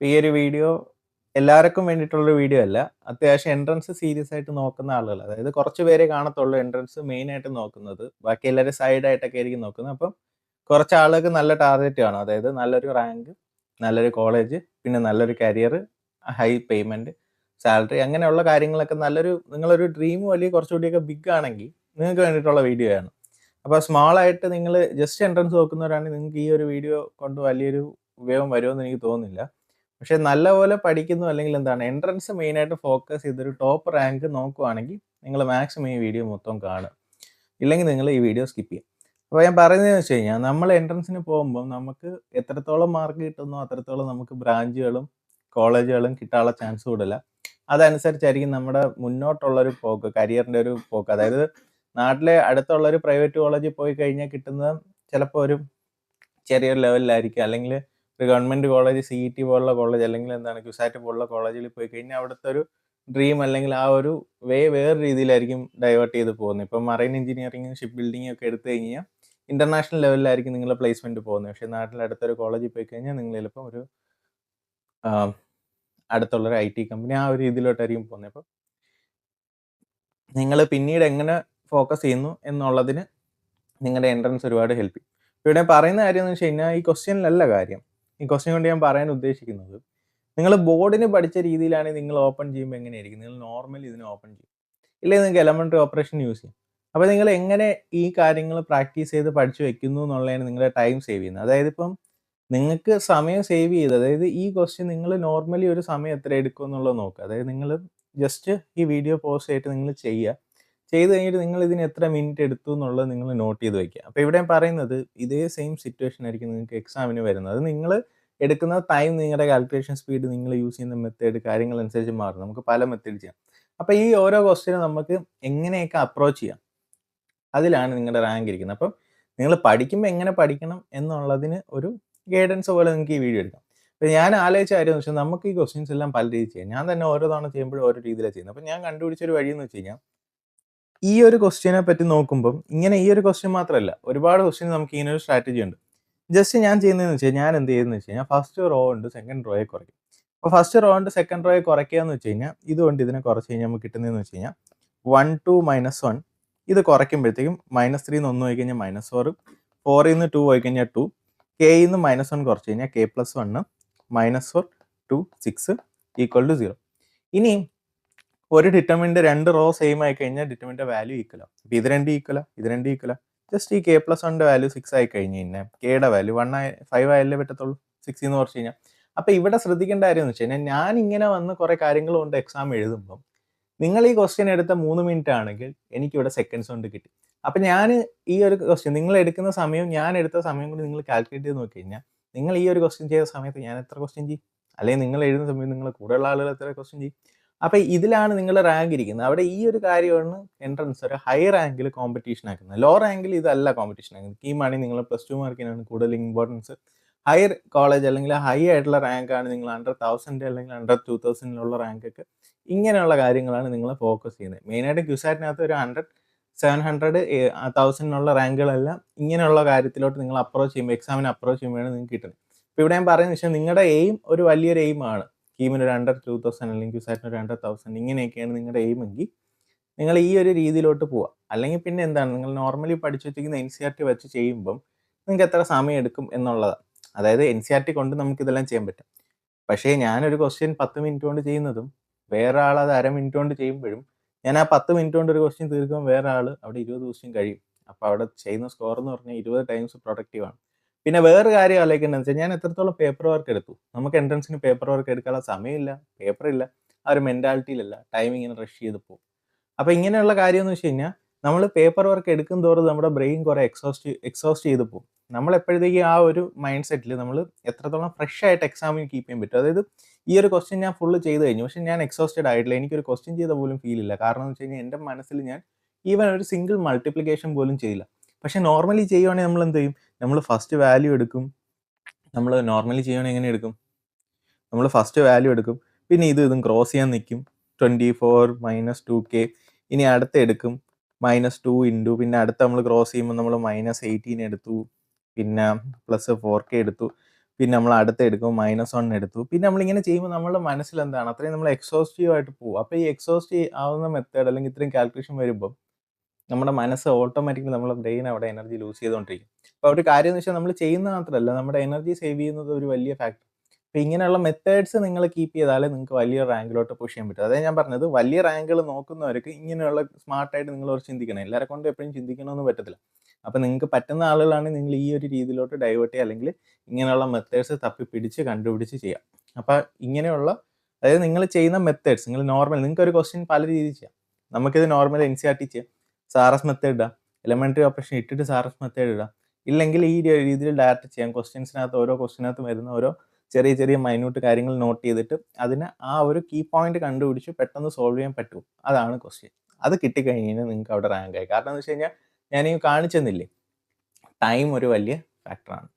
ഈ ഒരു വീഡിയോ എല്ലാവർക്കും വേണ്ടിയിട്ടുള്ളൊരു വീഡിയോ അല്ല. അത്യാവശ്യം എൻട്രൻസ് സീരിയസ് ആയിട്ട് നോക്കുന്ന ആളുകൾ. അതായത് കുറച്ച് പേരെ കാണത്തുള്ളൂ എൻട്രൻസ് മെയിനായിട്ട് നോക്കുന്നത്. ബാക്കി എല്ലാവരും സൈഡായിട്ടൊക്കെ ആയിരിക്കും നോക്കുന്നത്. അപ്പം കുറച്ച് ആളുകൾക്ക് നല്ല ടാർഗറ്റ് കാണും. അതായത് നല്ലൊരു റാങ്ക്, നല്ലൊരു കോളേജ്, പിന്നെ നല്ലൊരു കരിയർ, ഹൈ പേയ്മെന്റ്, സാലറി അങ്ങനെയുള്ള കാര്യങ്ങളൊക്കെ നിങ്ങളൊരു ഡ്രീം വലിയ കുറച്ചുകൂടിയൊക്കെ ബിഗ് ആണെങ്കിൽ നിങ്ങൾക്ക് വേണ്ടിയിട്ടുള്ള വീഡിയോ ആണ്. അപ്പോൾ സ്മാൾ ആയിട്ട് നിങ്ങൾ ജസ്റ്റ് എൻട്രൻസ് നോക്കുന്നവരാണെങ്കിൽ നിങ്ങൾക്ക് ഈ ഒരു വീഡിയോ കൊണ്ട് വലിയൊരു ഉപയോഗം വരുമെന്ന് എനിക്ക് തോന്നുന്നില്ല. പക്ഷെ നല്ലപോലെ പഠിക്കുന്നു അല്ലെങ്കിൽ എന്താണ് എൻട്രൻസ് മെയിനായിട്ട് ഫോക്കസ് ചെയ്തൊരു ടോപ്പ് റാങ്ക് നോക്കുവാണെങ്കിൽ നിങ്ങൾ മാക്സിമം ഈ വീഡിയോ മൊത്തം കാണുക. ഇല്ലെങ്കിൽ നിങ്ങൾ ഈ വീഡിയോ സ്കിപ്പ് ചെയ്യുക. അപ്പോൾ ഞാൻ പറയുന്നതെന്ന് വെച്ച് കഴിഞ്ഞാൽ നമ്മൾ എൻട്രൻസിന് പോകുമ്പോൾ നമുക്ക് എത്രത്തോളം മാർക്ക് കിട്ടുന്നോ അത്രത്തോളം നമുക്ക് ബ്രാഞ്ചുകളും കോളേജുകളും കിട്ടാനുള്ള ചാൻസ് കൂടുതല. അതനുസരിച്ചായിരിക്കും നമ്മുടെ മുന്നോട്ടുള്ളൊരു പോക്ക്, കരിയറിൻ്റെ ഒരു പോക്ക്. അതായത് നാട്ടിലെ അടുത്തുള്ളൊരു പ്രൈവറ്റ് കോളേജിൽ പോയി കഴിഞ്ഞാൽ കിട്ടുന്നത് ചിലപ്പോൾ ഒരു ചെറിയൊരു ലെവലിലായിരിക്കും. അല്ലെങ്കിൽ ഒരു ഗവൺമെന്റ് കോളേജ്, CET പോലുള്ള കോളേജ്, അല്ലെങ്കിൽ എന്താണ് ക്യുസാറ്റ് പോലുള്ള കോളേജിൽ പോയി കഴിഞ്ഞാൽ അവിടുത്തെ ഒരു ഡ്രീം അല്ലെങ്കിൽ ആ ഒരു വേറെ രീതിയിലായിരിക്കും ഡൈവേർട്ട് ചെയ്ത് പോകുന്നത്. ഇപ്പം മറൈൻ എഞ്ചിനീയറിംഗ്, ഷിപ്പ് ബിൽഡിംഗ് ഒക്കെ എടുത്തു കഴിഞ്ഞാൽ ഇന്റർനാഷണൽ ലെവലിലായിരിക്കും നിങ്ങളുടെ പ്ലേസ്മെന്റ് പോകുന്നത്. പക്ഷേ നാട്ടിൽ അടുത്തൊരു കോളേജിൽ പോയി കഴിഞ്ഞാൽ നിങ്ങൾ ചിലപ്പോൾ ഒരു അടുത്തുള്ളൊരു IT കമ്പനി ആ ഒരു രീതിയിലോട്ടായിരിക്കും പോകുന്നത്. അപ്പം നിങ്ങൾ പിന്നീട് എങ്ങനെ ഫോക്കസ് ചെയ്യുന്നു എന്നുള്ളതിന് നിങ്ങളുടെ എൻട്രൻസ് ഒരുപാട് ഹെൽപ്പ് ചെയ്യും. ഇവിടെ പറയുന്ന കാര്യം എന്ന് വെച്ച് കഴിഞ്ഞാൽ ഈ ക്വസ്റ്റ്യനിലല്ല കാര്യം. ഈ ക്വസ്റ്റ്യൻ കൊണ്ട് ഞാൻ പറയാൻ ഉദ്ദേശിക്കുന്നത്, നിങ്ങൾ ബോർഡിന് പഠിച്ച രീതിയിലാണെങ്കിൽ നിങ്ങൾ ഓപ്പൺ ചെയ്യുമ്പോൾ എങ്ങനെയായിരിക്കും? നിങ്ങൾ നോർമലി ഇതിനെ ഓപ്പൺ ചെയ്യും. ഇല്ലെങ്കിൽ നിങ്ങൾക്ക് എലമെന്ററി ഓപ്പറേഷൻ യൂസ് ചെയ്യും. അപ്പോൾ നിങ്ങൾ എങ്ങനെ ഈ കാര്യങ്ങൾ പ്രാക്ടീസ് ചെയ്ത് പഠിച്ചു വെക്കുന്നു എന്നുള്ളതാണ് നിങ്ങളുടെ ടൈം സേവ് ചെയ്യുന്നത്. അതായത് ഇപ്പം നിങ്ങൾക്ക് സമയം സേവ് ചെയ്ത്, അതായത് ഈ ക്വസ്റ്റ്യൻ നിങ്ങൾ നോർമലി ഒരു സമയം എത്ര എടുക്കും എന്നുള്ളത് നോക്കുക. അതായത് നിങ്ങൾ ജസ്റ്റ് ഈ വീഡിയോ പോസ്റ്റ് ചെയ്തിട്ട് നിങ്ങൾ ചെയ്യുക. ചെയ്ത് കഴിഞ്ഞിട്ട് നിങ്ങൾ ഇതിന് എത്ര മിനിറ്റ് എടുത്തു എന്നുള്ളത് നിങ്ങൾ നോട്ട് ചെയ്ത് വയ്ക്കുക. അപ്പോൾ ഇവിടെ ഞാൻ പറയുന്നത് ഇതേ സെയിം സിറ്റുവേഷൻ ആയിരിക്കും നിങ്ങൾക്ക് എക്സാമിന് വരുന്നത്. അത് നിങ്ങൾ എടുക്കുന്ന ടൈം, നിങ്ങളുടെ കാൽക്കുലേഷൻ സ്പീഡ്, നിങ്ങൾ യൂസ് ചെയ്യുന്ന മെത്തേഡ് കാര്യങ്ങളനുസരിച്ച് മാറും. നമുക്ക് പല മെത്തേഡ് ചെയ്യാം. അപ്പോൾ ഈ ഓരോ ക്വസ്റ്റ്യനും നമുക്ക് എങ്ങനെയൊക്കെ അപ്രോച്ച് ചെയ്യാം, അതിലാണ് നിങ്ങളുടെ റാങ്ക് ഇരിക്കുന്നത്. അപ്പം നിങ്ങൾ പഠിക്കുമ്പോൾ എങ്ങനെ പഠിക്കണം എന്നുള്ളതിന് ഒരു ഗൈഡൻസ് പോലെ നിങ്ങൾക്ക് ഈ വീഡിയോ എടുക്കാം. അപ്പോൾ ഞാൻ ആലോചിച്ച കാര്യം എന്ന് വെച്ചാൽ നമുക്ക് ഈ ക്വസ്റ്റ്യൻസ് എല്ലാം പല രീതിയിൽ ചെയ്യാം. ഞാൻ തന്നെ ഓരോ തവണ ചെയ്യുമ്പോഴും ഓരോ രീതിയിലാണ് ചെയ്യുന്നത്. അപ്പോൾ ഞാൻ കണ്ടുപിടിച്ചൊരു വഴി എന്ന് വെച്ച് കഴിഞ്ഞാൽ, ഈ ഒരു ക്വസ്റ്റ്യനെ പറ്റി നോക്കുമ്പം ഇങ്ങനെ ഈ ഒരു ക്വസ്റ്റ്യൻ മാത്രമല്ല, ഒരുപാട് ക്വസ്റ്റ്യൻ നമുക്ക് ഇങ്ങനെ ഒരു സ്ട്രാറ്റജി ഉണ്ട്. ജസ്റ്റ് ഞാൻ ചെയ്യുന്നതെന്ന് വെച്ചാൽ, ഞാൻ എന്ത് ചെയ്യുന്നത് വെച്ച് കഴിഞ്ഞാൽ, ഫസ്റ്റ് റോ ഉണ്ട് സെക്കൻഡ് റോയെ കുറയ്ക്കും. അപ്പോൾ ഫസ്റ്റ് റോ ഉണ്ട് സെക്കൻഡ് റോയെ കുറയ്ക്കുക എന്ന് വെച്ച് കഴിഞ്ഞാൽ, ഇതുകൊണ്ട് ഇതിനെ കുറച്ച് കഴിഞ്ഞാൽ നമുക്ക് കിട്ടുന്നതെന്ന് വെച്ച് കഴിഞ്ഞാൽ 1 2 -1 ഇത് കുറയ്ക്കുമ്പോഴത്തേക്കും -3 1 പോയി കഴിഞ്ഞാൽ -4, 4 2 പോയി കഴിഞ്ഞാൽ 2, കെയിൽ നിന്ന് -1 കുറച്ച് കഴിഞ്ഞാൽ k+1, -4 2 6 = 0. ഇനി ഒരു ഡിറ്റർമിൻ്റെ 2 റോ സെയിം ആയി കഴിഞ്ഞാൽ ഡിറ്റർമിൻ്റെ വാല്യൂ ഈക്വൽ ആവും. അപ്പോൾ ഇത് രണ്ട് ഈക്വൽ. ജസ്റ്റ് ഈ k+1ന്റെ വാല്യൂ 6 ആയി കഴിഞ്ഞ് കഴിഞ്ഞാൽ കെയുടെ വാല്യൂ 5 ആയല്ലേ പറ്റത്തുള്ളൂ, 6 എന്ന് കുറച്ച് കഴിഞ്ഞാൽ. അപ്പോൾ ഇവിടെ ശ്രദ്ധിക്കേണ്ട കാര്യം എന്ന് വെച്ച് കഴിഞ്ഞാൽ, ഞാൻ ഇങ്ങനെ വന്ന് കുറേ കാര്യങ്ങൾ കൊണ്ട് എക്സാം എഴുതുമ്പം നിങ്ങൾ ഈ ക്വസ്റ്റ്യൻ എടുത്ത 3 മിനിറ്റ് ആണെങ്കിൽ എനിക്കിവിടെ സെക്കൻഡ്സ് കൊണ്ട് കിട്ടി. അപ്പം ഞാൻ ഈ ഒരു ക്വസ്റ്റ്യൻ നിങ്ങൾ എടുക്കുന്ന സമയം ഞാൻ എടുത്ത സമയം കൂടി നിങ്ങൾ കാൽക്കുലേറ്റ് ചെയ്ത് നോക്കി കഴിഞ്ഞാൽ, നിങ്ങൾ ഈ ഒരു ക്വസ്റ്റ്യൻ ചെയ്ത സമയത്ത് ഞാൻ എത്ര ക്വസ്റ്റ്യൻ ചെയ്യും, അല്ലെങ്കിൽ നിങ്ങൾ എഴുതുന്ന സമയത്ത് നിങ്ങൾ കൂടെയുള്ള ആളുകൾ എത്ര ക്വസ്റ്റ്യൻ ചെയ്യും. അപ്പോൾ ഇതിലാണ് നിങ്ങളുടെ റാങ്ക് ഇരിക്കുന്നത്. അവിടെ ഈ ഒരു കാര്യമാണ് എൻട്രൻസ് ഒരു ഹൈ റാങ്കിൽ കോമ്പറ്റീഷൻ ആക്കുന്നത്. ലോ റാങ്കിൽ ഇതല്ല കോമ്പറ്റീഷൻ ആക്കുന്നത്. കീമാണെങ്കിൽ നിങ്ങൾ +2 മാർക്കിനാണ് കൂടുതൽ ഇമ്പോർട്ടൻസ്. ഹയർ കോളേജ് അല്ലെങ്കിൽ ഹൈ ആയിട്ടുള്ള റാങ്കാണ് നിങ്ങൾ അണ്ടർ 1000 അല്ലെങ്കിൽ അണ്ടർ 2000 റാങ്കൊക്കെ. ഇങ്ങനെയുള്ള കാര്യങ്ങളാണ് നിങ്ങൾ ഫോക്കസ് ചെയ്യുന്നത്. മെയിനായിട്ട് ക്യുസാറ്റിനകത്ത് ഒരു 100 700 1000 റാങ്കുകളെല്ലാം ഇങ്ങനെയുള്ള കാര്യത്തിലോട്ട് നിങ്ങൾ അപ്രോച്ച് ചെയ്യുമ്പോൾ, എക്സാമിന് അപ്രോച്ച് ചെയ്യുമ്പോഴാണ് നിങ്ങൾക്ക് കിട്ടുന്നത്. ഇപ്പോൾ ഇവിടെ ഞാൻ പറയുന്നത് വെച്ചാൽ, നിങ്ങളുടെ എയിം ഒരു വലിയൊരു എയിമാണ്. കീമിന് ഒരു അണ്ടർ 2000 അല്ലെങ്കിൽ ക്യുസാറ്റിന് ഒരു അണ്ടർ 1000 ഇങ്ങനെയൊക്കെയാണ് നിങ്ങളുടെ എയിം എങ്കിൽ നിങ്ങൾ ഈ ഒരു രീതിയിലോട്ട് പോവുക. അല്ലെങ്കിൽ പിന്നെ എന്താണ്, നിങ്ങൾ നോർമലി പഠിച്ചു വെച്ചിരിക്കുന്ന NCERT വെച്ച് ചെയ്യുമ്പം നിങ്ങൾക്ക് എത്ര സമയം എടുക്കും എന്നുള്ളതാണ്. അതായത് NCERT കൊണ്ട് നമുക്കിതെല്ലാം ചെയ്യാൻ പറ്റും. പക്ഷേ ഞാനൊരു ക്വസ്റ്റ്യൻ 10 മിനിറ്റ് കൊണ്ട് ചെയ്യുന്നതും വേറെ ആൾ അത് അര മിനിറ്റ് കൊണ്ട് ചെയ്യുമ്പോഴും, ഞാൻ ആ 10 മിനിറ്റ് കൊണ്ട് ഒരു ക്വസ്റ്റ്യൻ തീർക്കുമ്പോൾ വേറെ ആൾ അവിടെ 20 ക്വസ്റ്റ്യൻ കഴിയും. അപ്പോൾ അവിടെ ചെയ്യുന്ന സ്കോർ എന്ന് പറഞ്ഞാൽ 20 ടൈംസ് പ്രൊഡക്റ്റീവാണ്. പിന്നെ വേറെ കാര്യം ആലോചിക്കേണ്ടതെന്ന് വെച്ചാൽ, ഞാൻ എത്രത്തോളം പേപ്പർ വർക്ക് എടുത്തു. നമുക്ക് എൻട്രൻസിന് പേപ്പർ വർക്ക് എടുക്കാനുള്ള സമയമില്ല, പേപ്പറില്ല, ആ ഒരു മെൻറ്റാലിറ്റിയിലല്ല, ടൈം ഇങ്ങനെ റഷ് ചെയ്ത് പോകും. അപ്പോൾ ഇങ്ങനെയുള്ള കാര്യം എന്ന് വെച്ച് കഴിഞ്ഞാൽ, നമ്മൾ പേപ്പർ വർക്ക് എടുക്കും തോറും നമ്മുടെ ബ്രെയിൻ കുറേ എക്സോസ്റ്റ് ചെയ്ത് പോകും. നമ്മൾ എപ്പോഴത്തേക്കും ആ ഒരു മൈൻഡ് സെറ്റിൽ നമ്മൾ എത്രത്തോളം ഫ്രഷ് ആയിട്ട് എക്സാമിന് കീപ്പ് ചെയ്യാൻ പറ്റും. അതായത് ഈ ഒരു ക്വസ്റ്റ്യൻ ഞാൻ ഫുള്ള് ചെയ്ത് കഴിഞ്ഞു, പക്ഷേ ഞാൻ എക്സോസ്റ്റഡ് ആയിട്ടില്ല, എനിക്കൊരു ക്വസ്റ്റ്യൻ ചെയ്ത പോലും ഫീൽ ഇല്ല. കാരണം എന്ന് വെച്ച് കഴിഞ്ഞാൽ, എൻ്റെ മനസ്സിൽ ഞാൻ ഈവൻ ഒരു സിംഗിൾ മൾട്ടിപ്ലിക്കേഷൻ പോലും ചെയ്യില്ല. പക്ഷേ നോർമലി ചെയ്യുവാണെങ്കിൽ നമ്മൾ എന്ത് ചെയ്യും, നമ്മൾ ഫസ്റ്റ് വാല്യൂ എടുക്കും. നമ്മൾ നോർമലി ചെയ്യുവാണെങ്കിൽ എങ്ങനെ എടുക്കും, നമ്മൾ ഫസ്റ്റ് വാല്യൂ എടുക്കും, പിന്നെ ഇതും ക്രോസ് ചെയ്യാൻ നിൽക്കും. 24 -2k, ഇനി അടുത്ത എടുക്കും -2 ഇൻറ്റു, പിന്നെ അടുത്ത നമ്മൾ ക്രോസ് ചെയ്യുമ്പോൾ നമ്മൾ -18 എടുത്തു, പിന്നെ +4k എടുത്തു, പിന്നെ നമ്മൾ അടുത്ത് എടുക്കും, -1 എടുത്തു. പിന്നെ നമ്മളിങ്ങനെ ചെയ്യുമ്പോൾ നമ്മളുടെ മനസ്സിലെന്താണ് അത്രയും നമ്മൾ എക്സോസ്റ്റീവ് ആയിട്ട് പോകും. അപ്പോൾ ഈ എക്സോസ്റ്റ് ആവുന്ന മെത്തേഡ് അല്ലെങ്കിൽ ഇത്രയും കാൽക്കുലേഷൻ വരുമ്പോൾ നമ്മുടെ മനസ്സ് ഓട്ടോമാറ്റിക്കലി നമ്മുടെ ബ്രെയിൻ അവിടെ എനർജി ലൂസ് ചെയ്തുകൊണ്ടിരിക്കും. അപ്പോൾ ഒരു കാര്യം എന്ന് വെച്ചാൽ നമ്മൾ ചെയ്യുന്നത് മാത്രമല്ല, നമ്മുടെ എനർജി സേവ് ചെയ്യുന്നത് ഒരു വലിയ ഫാക്ടർ. അപ്പോൾ ഇങ്ങനെയുള്ള മെത്തേഡ്സ് നിങ്ങൾ കീപ്പ് ചെയ്താലേ നിങ്ങൾക്ക് വലിയ റാങ്കിലോട്ട് പുഷ് ചെയ്യാൻ പറ്റും. അതായത് ഞാൻ പറഞ്ഞത് വലിയ റാങ്കുകൾ നോക്കുന്നവർക്ക് ഇങ്ങനെയുള്ള സ്മാർട്ടായിട്ട് നിങ്ങൾ കുറച്ച് ചിന്തിക്കണം. എല്ലാവരെ കൊണ്ടും എപ്പോഴും ചിന്തിക്കണമെന്ന് പറ്റത്തില്ല. അപ്പോൾ നിങ്ങൾക്ക് പറ്റുന്ന ആളുകളാണെങ്കിൽ നിങ്ങൾ ഈ ഒരു രീതിയിലോട്ട് ഡൈവേർട്ട് ചെയ്യുക, അല്ലെങ്കിൽ ഇങ്ങനെയുള്ള മെത്തേഡ്സ് തപ്പിപ്പിടിച്ച് കണ്ടുപിടിച്ച് ചെയ്യുക. അപ്പോൾ ഇങ്ങനെയുള്ള അതായത് നിങ്ങൾ ചെയ്യുന്ന മെത്തേഡ്സ് നിങ്ങൾ നോർമൽ നിങ്ങൾക്കൊരു ക്വസ്റ്റ്യൻ പല രീതിയിൽ ചെയ്യാം. നമുക്കിത് നോർമൽ NCERT ചെയ്യാം, സാറസ് മെത്തേഡ് ഇടാം, എലിമെന്ററി ഓപ്പറേഷൻ ഇട്ടിട്ട് സാറസ് മെത്തേഡ് ഇടാം. ഇല്ലെങ്കിൽ ഈ രീതിയിൽ ഡയറക്റ്റ് ചെയ്യാം. ക്വസ്റ്റ്യൻസിനകത്ത് ഓരോ ക്വസ്റ്റ്യനകത്ത് വരുന്ന ഓരോ ചെറിയ ചെറിയ മൈന്യൂട്ട് കാര്യങ്ങൾ നോട്ട് ചെയ്തിട്ട് അതിന് ആ ഒരു കീ പോയിന്റ് കണ്ടുപിടിച്ച് പെട്ടെന്ന് സോൾവ് ചെയ്യാൻ പറ്റും. അതാണ് ക്വസ്റ്റ്യൻ. അത് കിട്ടിക്കഴിഞ്ഞ് കഴിഞ്ഞാൽ നിങ്ങൾക്ക് അവിടെ റാങ്ക് ആയി. കാരണം എന്ന് വെച്ച് കഴിഞ്ഞാൽ ഞാൻ ഈ കാണിച്ചെന്നില്ലേ, ടൈം ഒരു വലിയ ഫാക്ടറാണ്.